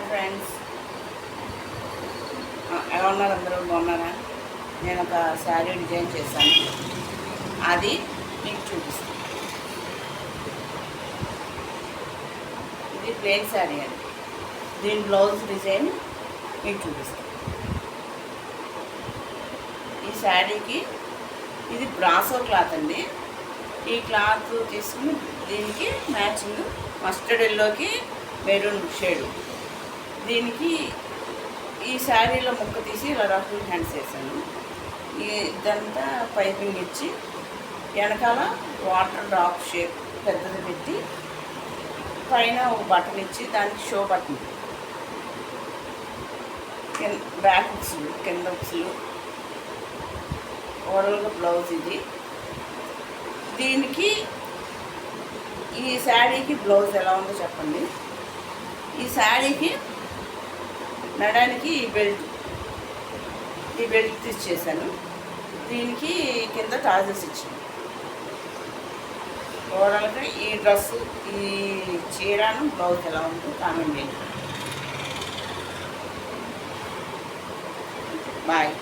Friends, ఎలా ఉన్నారు? అందరూ బాగున్నారా? నేను ఒక శారీ డిజైన్ చేశాను, అది మీకు చూపిస్తాను. ఇది ప్లెయిన్ శారీ అండి. దీని బ్లౌజ్ డిజైన్ మీకు చూపిస్తాను. ఈ శారీకి ఇది బ్రాసో క్లాత్ అండి. ఈ క్లాత్ తీసుకుని దీనికి మ్యాచింగ్ మస్టర్డ్ ఎల్లోకి మెరూన్ షేడు. దీనికి ఈ శారీలో ముక్క తీసి ఇలా రఫుల్ హ్యాండ్స్ వేసాను. ఇదంతా పైపింగ్ ఇచ్చి వెనకాల వాటర్ డ్రాప్ షేప్ పెద్దది పెట్టి పైన ఒక బటన్ ఇచ్చి దానికి షో బటన్, బ్యాక్ బుక్స్లు, కింద బుక్స్లు, ఓవరాల్గా బ్లౌజ్ ఇది. దీనికి ఈ శారీకి బ్లౌజ్ ఎలా ఉందో చెప్పండి. ఈ శారీకి మెడానికి ఈ బెల్ట్ ఇచ్చేసాను. దీనికి కింద టాజెస్ ఇచ్చాను. ఓవరాల్గా ఈ డ్రెస్సు, ఈ చీరను బ్లౌజ్ ఎలా ఉందో కామెంట్ చేయండి. బాయ్.